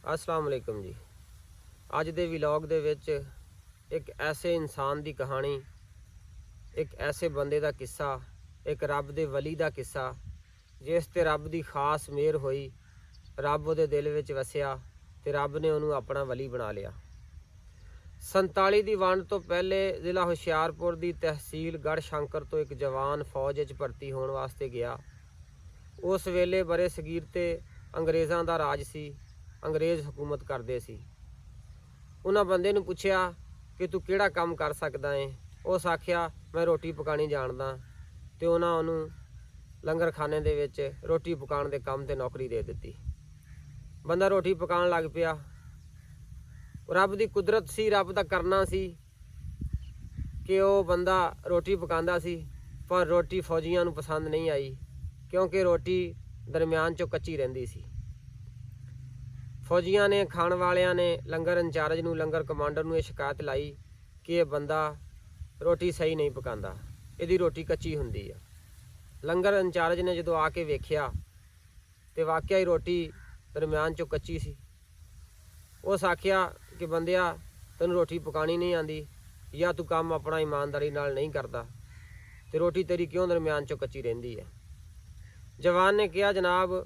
अस्सलाम वालेकुम जी। अज दे व्लॉग दे विच एक ऐसे इंसान की कहानी, एक ऐसे बंदे का किस्सा, एक रब दे वली का किस्सा जिस ते रब की खास मेहर होई, रब उहदे दिल विच वसिया ते रब ने उहनूं अपना वली बना लिया। 47 की वंड तो पहले जिला हुशियारपुर की तहसील गढ़शंकर तो एक जवान फौज विच भर्ती होने वास्ते गया। उस वेले बड़े सगीर ते अंग्रेज़ां दा राज सी, अंग्रेज़ हुकूमत करते सी। उन्हां बंदे नूं पुछया कि तू किहड़ा काम कर सकदा है। उस आख्या मैं रोटी पकानी जानदा, ते उन्हां उहनूं लंगर खाने दे विच रोटी पकाउण दे काम ते नौकरी दे दित्ती। बंदा रोटी पकाउण लग पिया। रब दी कुदरत सी, रब दा करना सी कि वह बंदा रोटी पकांदा सी, पर रोटी फौजियां नूं पसंद नहीं आई, क्योंकि रोटी दरम्यान चों कच्ची रहिंदी सी। फौजियां ने, खाण वालियां ने लंगर इंचार्ज नूं, लंगर कमांडर नूं शिकायत लाई कि यह बंदा रोटी सही नहीं पकांदा, इहदी रोटी कच्ची हुंदी है। लंगर इंचार्ज ने जदों आके वेख्या तो वाकई ही रोटी दरम्यान चों कच्ची सी। उस आख्या कि बंदिया तैनूं रोटी पकानी नहीं आंदी, या तू काम अपना ईमानदारी नाल नहीं करदा, तो रोटी तेरी क्यों दरम्यान चों कच्ची रहिंदी है। जवान ने कहा जनाब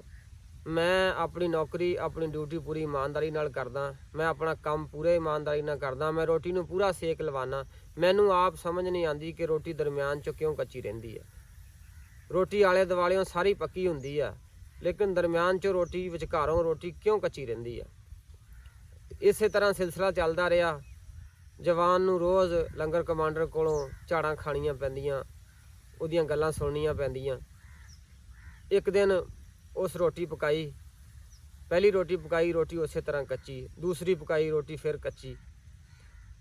मैं अपनी नौकरी, अपनी ड्यूटी पूरी ईमानदारी नाल करदा, मैं अपना काम पूरे ईमानदारी नाल करदा, मैं रोटी नूं पूरा सेक लवाना, मैनूं आप समझ नहीं आती कि रोटी दरम्यान चों क्यों कच्ची रहिंदी है। रोटी आले दुआलियों सारी पक्की हुंदी है, लेकिन दरम्यान चों रोटी, विचकारों रोटी क्यों कच्ची रहिंदी है। इस तरह सिलसिला चलदा रहा। जवान नूं रोज़ लंगर कमांडर कोलों झाड़ां खाणियां पैंदियां, उहदियां गल्लां सुणनियां पैंदियां। एक दिन उस रोटी पकाई, पहली रोटी पकाई, रोटी उस तरह कच्ची, दूसरी पकाई, रोटी फिर कच्ची।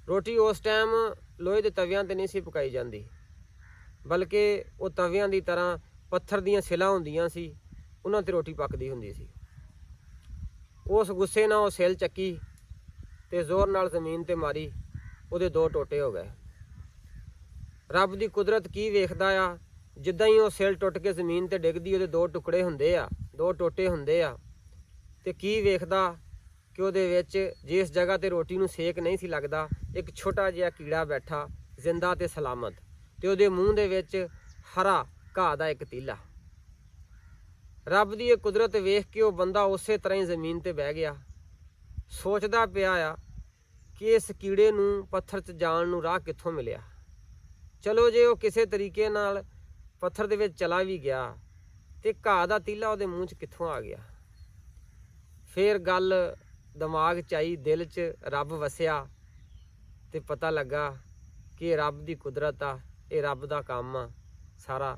रोटी उस टाइम लोहे के तवियां ते नहीं सी पकाई जाती, बल्कि वो तवियां की तरह पत्थर दीयां सिलां हुंदियां सी, उन्हां ते रोटी पकदी हुंदी सी। उस गुस्से नाल वो सिल चक्की ते जोर नाल जमीन ते मारी, उहदे दो टोटे हो गए। रब की कुदरत की वेखदा आ, जिद्दां ही वो सिल टुट के जमीन ते डिगदी, उहदे दो टुकड़े हुंदे आ, दो टोटे हुंदे आ, ते की वेखदा कि उहदे विच जिस जगह ते रोटी नूं सेक नहीं सी लगदा, एक छोटा जिहा कीड़ा बैठा जिंदा ते सलामत, ते उहदे मूँह दे विच हरा घाह दा एक तीला। रब दी कुदरत वेख के वह बंदा उस तरह ही जमीन ते बह गया। सोचदा पिया आ कि इस कीड़े नूं पत्थर च जाण नूं राह कित्थों मिलिया। चलो जे वह किसी तरीके नाल पत्थर दे विच चला भी गया तो घाह दा तीला उहदे मूँह च कित्थों आ गया। फिर गल दिमाग च आई, दिल च रब वसिया, तो पता लगा कि रब की कुदरत आ, ये रब का काम आ सारा।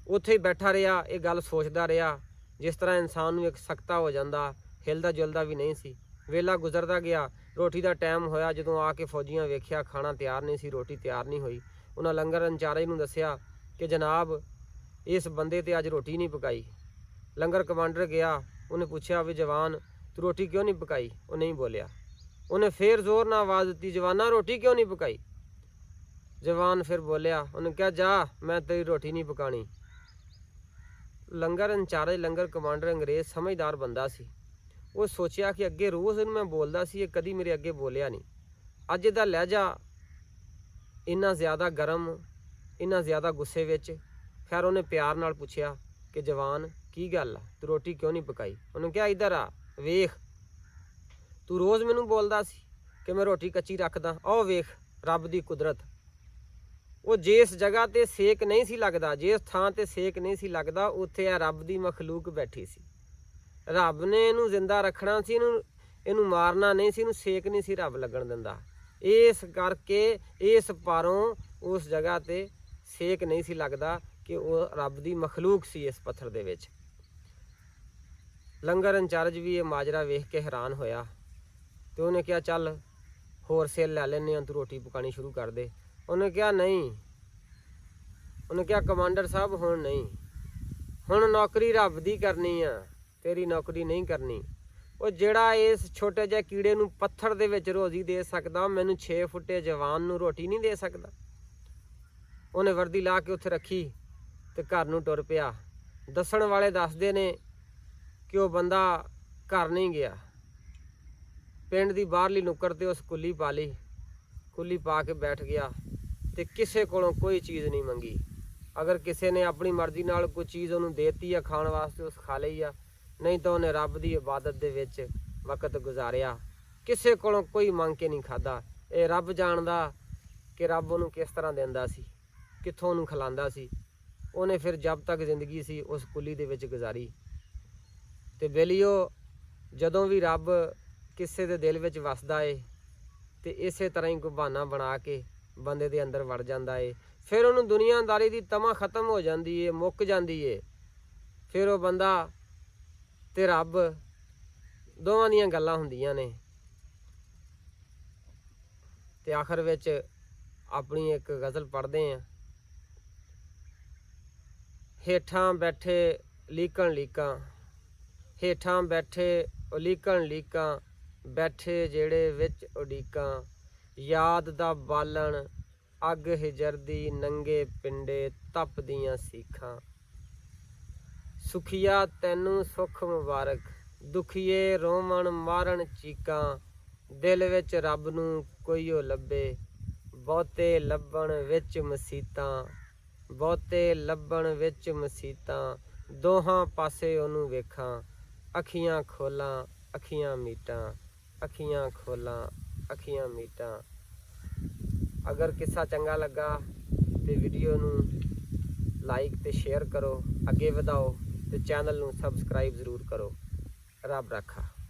उत्थे ही बैठा रहा, ये गल सोचदा रहा, जिस तरह इंसान नूं एक सकता हो जाता, हिलदा जुलदा भी नहीं सी। वेला गुजरदा गया, रोटी का टाइम होया, जदों आके फौजियां वेख्या खाना तैयार नहीं सी, रोटी तैयार नहीं हुई। उन्हां लंगर इंचार्ज नूं दस्सिया कि जनाब इस बंदे ते अज रोटी नहीं पकाई। लंगर कमांडर गया, उन्हें पूछा भी जवान तू रोटी क्यों नहीं पकाई। वो नहीं बोलिया। उन्हें फिर जोर नाल आवाज़ दी, जवाना रोटी क्यों नहीं पकाई। जवान फिर बोलिया, उन्हें कहा जा मैं तेरी रोटी नहीं पकानी। लंगर इंचार्ज, लंगर कमांडर अंग्रेज़ समझदार बंदा सी। वो सोचिया कि अगे रोज़ इनूं मैं बोलदा सी, कदी मेरे अगे बोलिया नहीं, अज इहदा लहजा इन्ना ज़्यादा गर्म, इन्ना ज़्यादा गुस्से विच। खैर उन्हें प्यार नाल पुछया कि जवान की गल आ, तू रोटी क्यों नहीं पकाई। उन्हें कहा इधर आ वेख, तू रोज़ मैनूं बोलदा सी कि मैं रोटी कच्ची रखदा, आओ वेख रब की कुदरत। वो जिस जगह ते सेक नहीं सी लगदा, जिस थां ते सेक नहीं सी लगदा, उत्थे आ रब की मखलूक बैठी सी। रब ने इनू जिंदा रखना सी, इनू मारना नहीं सी, इनू सेक नहीं सी रब लगन दिंदा। इस करके इस पारों उस जगह ते सेक नहीं सी लगदा कि वह रब की मखलूक सी इस पत्थर दे विच। लंगर इंचार्ज भी ये माजरा वेख के हैरान होया, तो उन्हें कहा चल होर सिल लै लैने, तू रोटी पकानी शुरू कर दे। उन्हें कहा नहीं, उन्हें कहा कमांडर साहब हुण नहीं, हुण नौकरी रब दी करनी आ, तेरी नौकरी नहीं करनी। वो जिहड़ा इस छोटे जे कीड़े नूं पत्थर दे विच रोज़ी दे सकदा, मैनूं 6 फुटे जवान नूं रोटी नहीं दे सकदा। उन्हें वर्दी ला के उत्थे रखी ते घर नूं टुर पिया। दस्सण वाले दसदे ने कि वह बंदा घर नहीं गया, ਪਿੰਡ ਦੀ ਬਾਹਰਲੀ ਨੁੱਕਰ ਤੇ ਉਸ ਕੁੱਲੀ ਪਾ ਲਈ, ਕੁੱਲੀ ਪਾ ਕੇ ਬੈਠ ਗਿਆ ਤੇ ਕਿਸੇ ਕੋਲੋਂ ਕੋਈ ਚੀਜ਼ ਨਹੀਂ ਮੰਗੀ। ਅਗਰ ਕਿਸੇ ਨੇ ਆਪਣੀ ਮਰਜ਼ੀ ਨਾਲ ਕੋਈ ਚੀਜ਼ ਉਹਨੂੰ ਦੇਤੀ ਆ ਖਾਣ ਵਾਸਤੇ, ਉਸ ਖਾ ਲਈ ਆ, ਨਹੀਂ ਤਾਂ ਉਹਨੇ ਰੱਬ ਦੀ ਇਬਾਦਤ ਦੇ ਵਿੱਚ ਵਕਤ ਗੁਜ਼ਾਰਿਆ। ਕਿਸੇ ਕੋਲੋਂ ਕੋਈ ਮੰਗ ਕੇ ਨਹੀਂ ਖਾਦਾ। ਇਹ ਰੱਬ ਜਾਣਦਾ ਕਿ ਰੱਬ ਉਹਨੂੰ ਕਿਸ ਤਰ੍ਹਾਂ ਦਿੰਦਾ ਸੀ, ਕਿੱਥੋਂ ਉਹਨੂੰ ਖਿਲਾਉਂਦਾ ਸੀ। ਉਹਨੇ ਫਿਰ ਜਦ ਤੱਕ ਜ਼ਿੰਦਗੀ ਸੀ ਉਸ ਕੁੱਲੀ ਦੇ ਵਿੱਚ ਗੁਜ਼ਾਰੀ। ਤੇ ਬੇਲੀਓ, ਜਦੋਂ ਵੀ ਰੱਬ ਕਿਸੇ ਦੇ ਦਿਲ ਵਿੱਚ ਵਸਦਾ ਏ ਤੇ ਇਸੇ ਤਰ੍ਹਾਂ ਹੀ ਕੋਈ ਬਹਾਨਾ ਬਣਾ ਕੇ ਬੰਦੇ ਦੇ ਅੰਦਰ ਵੜ ਜਾਂਦਾ ਏ। ਫਿਰ ਉਹਨੂੰ ਦੁਨੀਆਦਾਰੀ ਦੀ ਤਮਾ ਖਤਮ ਹੋ ਜਾਂਦੀ ਏ, ਮੁੱਕ ਜਾਂਦੀ ਏ। ਫਿਰ ਉਹ ਬੰਦਾ ਤੇ ਰੱਬ ਦੋਵਾਂ ਦੀਆਂ ਗੱਲਾਂ ਹੁੰਦੀਆਂ ਨੇ। ਤੇ ਆਖਰ ਵਿੱਚ ਆਪਣੀ ਇੱਕ ਗਜ਼ਲ ਪੜ੍ਹਦੇ ਹਾਂ। ਹੇਠਾਂ ਬੈਠੇ ਲੀਕਣ ਲੀਕਾਂ, ਹੇਠਾਂ ਬੈਠੇ ਉਲੀਕਣ ਲੀਕਾਂ, ਬੈਠੇ ਜਿਹੜੇ ਵਿੱਚ ਉਡੀਕਾਂ, ਯਾਦ ਦਾ ਬਾਲਣ ਅੱਗ ਹਿਜਰਦੀ, ਨੰਗੇ ਪਿੰਡੇ ਤਪਦੀਆਂ ਸੀਖਾਂ। ਸੁਖੀਆ ਤੈਨੂੰ ਸੁੱਖ ਮੁਬਾਰਕ, ਦੁਖੀਏ ਰੋਵਣ ਮਾਰਨ ਚੀਕਾਂ, ਦਿਲ ਵਿੱਚ ਰੱਬ ਨੂੰ ਕੋਈਓ ਲੱਭੇ, ਬਹੁਤੇ ਲੱਭਣ ਵਿੱਚ ਮਸੀਤਾਂ, ਬਹੁਤੇ ਲੱਭਣ ਵਿੱਚ ਮਸੀਤਾਂ, ਦੋਹਾਂ ਪਾਸੇ ਉਹਨੂੰ ਵੇਖਾਂ, ਅੱਖੀਆਂ ਖੋਲਾਂ ਅੱਖੀਆਂ ਮੀਟਾਂ, ਅੱਖੀਆਂ ਖੋਲਾਂ ਅੱਖੀਆਂ ਮੀਟਾਂ। ਅਗਰ ਕਿੱਸਾ ਚੰਗਾ ਲੱਗਾ ਤੇ ਵੀਡੀਓ ਨੂੰ ਲਾਈਕ ਤੇ ਸ਼ੇਅਰ ਕਰੋ, ਅੱਗੇ ਵਧਾਓ ਤੇ ਚੈਨਲ ਨੂੰ ਸਬਸਕ੍ਰਾਈਬ ਜ਼ਰੂਰ ਕਰੋ। ਰੱਬ ਰਾਖਾ।